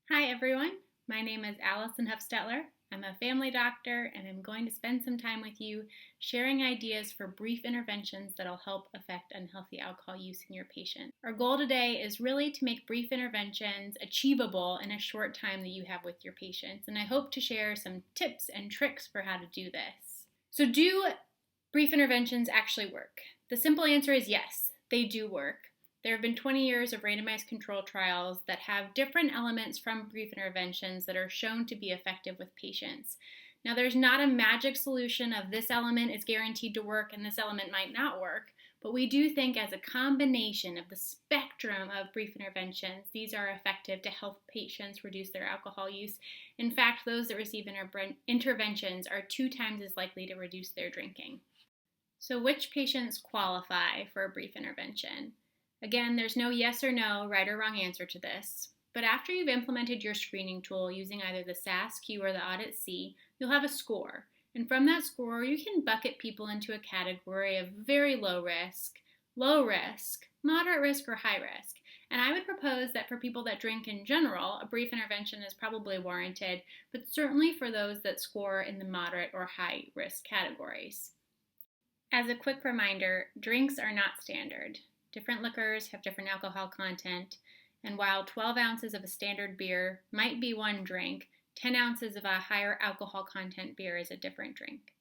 Hi everyone, my name is Allison Hufstetler. I'm a family doctor and I'm going to spend some time with you sharing ideas for brief interventions that'll help affect unhealthy alcohol use in your patient. Our goal today is really to make brief interventions achievable in a short time that you have with your patients, and I hope to share some tips and tricks for how to do this. So do brief interventions actually work? The simple answer is yes, they do work. There have been 20 years of randomized control trials that have different elements from brief interventions that are shown to be effective with patients. Now, there's not a magic solution of this element is guaranteed to work and this element might not work, but we do think as a combination of the spectrum of brief interventions, these are effective to help patients reduce their alcohol use. In fact, those that receive interventions are 2 times as likely to reduce their drinking. So, which patients qualify for a brief intervention? Again, there's no yes or no, right or wrong answer to this. But after you've implemented your screening tool using either the SAS-Q or the Audit-C, you'll have a score. And from that score, you can bucket people into a category of very low risk, moderate risk, or high risk. And I would propose that for people that drink in general, a brief intervention is probably warranted, but certainly for those that score in the moderate or high risk categories. As a quick reminder, drinks are not standard. Different liquors have different alcohol content, and while 12 ounces of a standard beer might be one drink, 10 ounces of a higher alcohol content beer is a different drink.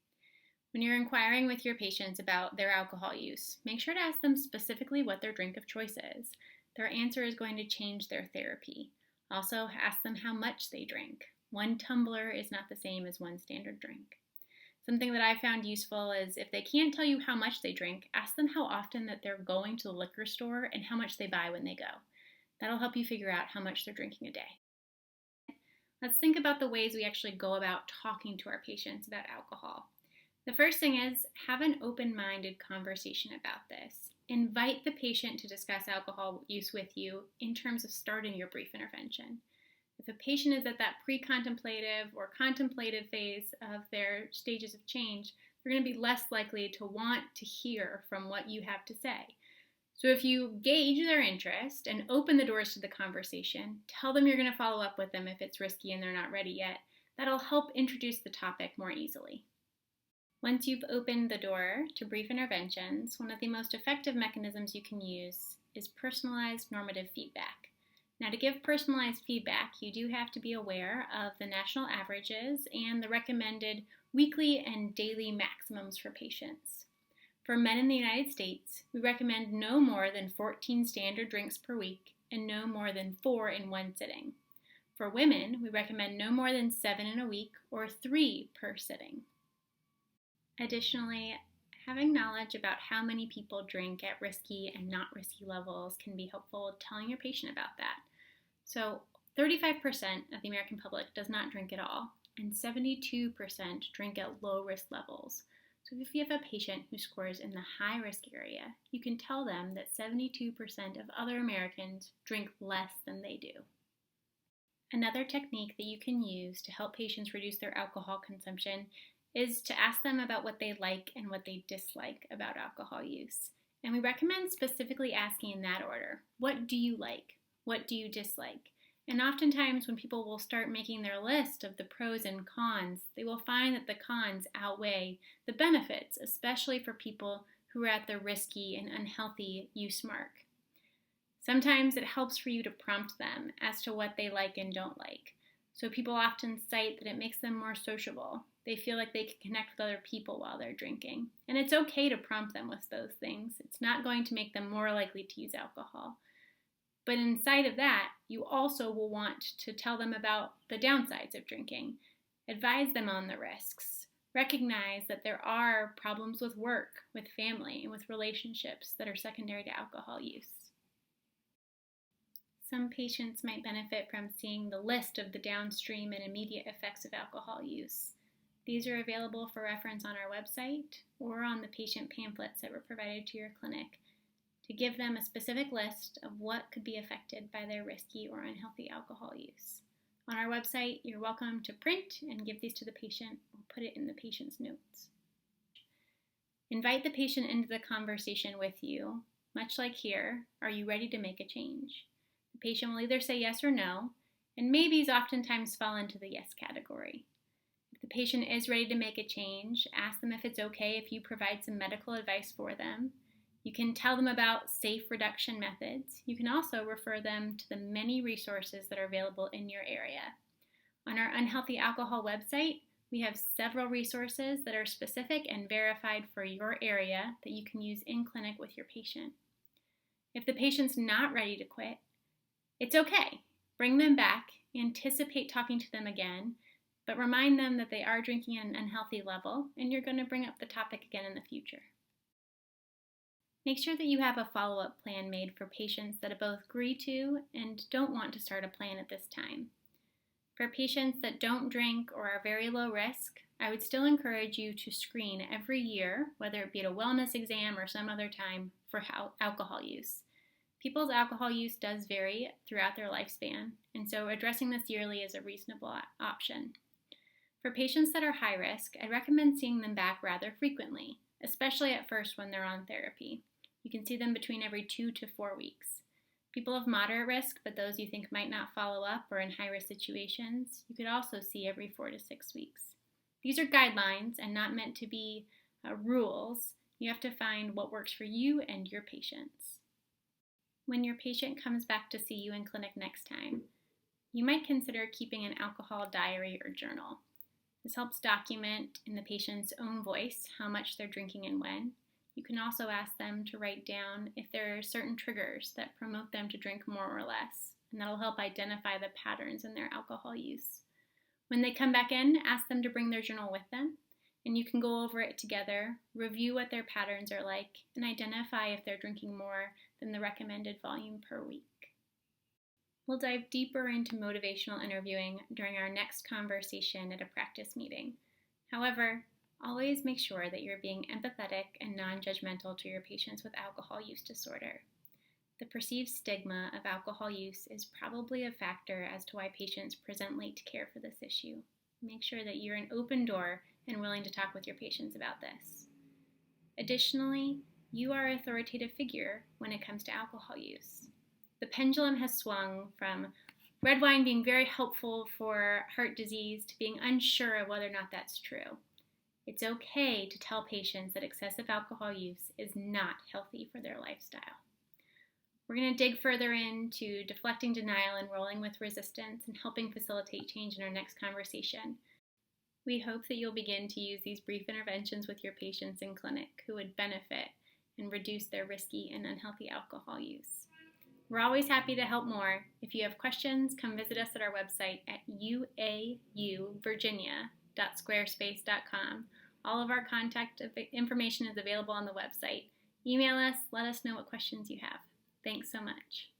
When you're inquiring with your patients about their alcohol use, make sure to ask them specifically what their drink of choice is. Their answer is going to change their therapy. Also, ask them how much they drink. 1 tumbler is not the same as 1 standard drink. Something that I found useful is if they can't tell you how much they drink, ask them how often that they're going to the liquor store and how much they buy when they go. That'll help you figure out how much they're drinking a day. Let's think about the ways we actually go about talking to our patients about alcohol. The first thing is have an open-minded conversation about this. Invite the patient to discuss alcohol use with you in terms of starting your brief intervention. If a patient is at that pre-contemplative or contemplative phase of their stages of change, they're going to be less likely to want to hear from what you have to say. So if you gauge their interest and open the doors to the conversation, tell them you're going to follow up with them if it's risky and they're not ready yet, that'll help introduce the topic more easily. Once you've opened the door to brief interventions, one of the most effective mechanisms you can use is personalized normative feedback. Now, to give personalized feedback, you do have to be aware of the national averages and the recommended weekly and daily maximums for patients. For men in the United States, we recommend no more than 14 standard drinks per week and no more than 4 in one sitting. For women, we recommend no more than 7 in a week or 3 per sitting. Additionally, having knowledge about how many people drink at risky and not risky levels can be helpful telling your patient about that. So 35% of the American public does not drink at all, and 72% drink at low risk levels. So if you have a patient who scores in the high risk area, you can tell them that 72% of other Americans drink less than they do. Another technique that you can use to help patients reduce their alcohol consumption is to ask them about what they like and what they dislike about alcohol use. And we recommend specifically asking in that order. What do you like? What do you dislike? And oftentimes when people will start making their list of the pros and cons, they will find that the cons outweigh the benefits, especially for people who are at the risky and unhealthy use mark. Sometimes it helps for you to prompt them as to what they like and don't like. So people often cite that it makes them more sociable. They feel like they can connect with other people while they're drinking. And it's okay to prompt them with those things. It's not going to make them more likely to use alcohol. But inside of that, you also will want to tell them about the downsides of drinking. Advise them on the risks. Recognize that there are problems with work, with family, and with relationships that are secondary to alcohol use. Some patients might benefit from seeing the list of the downstream and immediate effects of alcohol use. These are available for reference on our website or on the patient pamphlets that were provided to your clinic to give them a specific list of what could be affected by their risky or unhealthy alcohol use. On our website, you're welcome to print and give these to the patient or put it in the patient's notes. Invite the patient into the conversation with you. Much like here, are you ready to make a change? The patient will either say yes or no, And maybes oftentimes fall into the yes category. If the patient is ready to make a change, ask them if it's okay if you provide some medical advice for them. You can tell them about safe reduction methods. You can also refer them to the many resources that are available in your area. On our Unhealthy Alcohol website, we have several resources that are specific and verified for your area that you can use in clinic with your patient. If the patient's not ready to quit, it's okay. Bring them back, anticipate talking to them again, but remind them that they are drinking at an unhealthy level and you're going to bring up the topic again in the future. Make sure that you have a follow-up plan made for patients that both agree to and don't want to start a plan at this time. For patients that don't drink or are very low risk, I would still encourage you to screen every year, whether it be at a wellness exam or some other time, for alcohol use. People's alcohol use does vary throughout their lifespan, and so addressing this yearly is a reasonable option. For patients that are high risk, I recommend seeing them back rather frequently, especially at first when they're on therapy. You can see them between every 2 to 4 weeks. People of moderate risk, but those you think might not follow up or in high-risk situations, you could also see every 4 to 6 weeks. These are guidelines and not meant to be rules. You have to find what works for you and your patients. When your patient comes back to see you in clinic next time, you might consider keeping an alcohol diary or journal. This helps document in the patient's own voice how much they're drinking and when. You can also ask them to write down if there are certain triggers that promote them to drink more or less, and that'll help identify the patterns in their alcohol use. When they come back in, ask them to bring their journal with them, and you can go over it together, review what their patterns are like, and identify if they're drinking more than the recommended volume per week. We'll dive deeper into motivational interviewing during our next conversation at a practice meeting. However, always make sure that you're being empathetic and non-judgmental to your patients with alcohol use disorder. The perceived stigma of alcohol use is probably a factor as to why patients present late to care for this issue. Make sure that you're an open door and willing to talk with your patients about this. Additionally, you are an authoritative figure when it comes to alcohol use. The pendulum has swung from red wine being very helpful for heart disease to being unsure of whether or not that's true. It's okay to tell patients that excessive alcohol use is not healthy for their lifestyle. We're going to dig further into deflecting denial and rolling with resistance and helping facilitate change in our next conversation. We hope that you'll begin to use these brief interventions with your patients in clinic who would benefit and reduce their risky and unhealthy alcohol use. We're always happy to help more. If you have questions, come visit us at our website at uauvirginia.squarespace.com. All of our contact information is available on the website. Email us, let us know what questions you have. Thanks so much.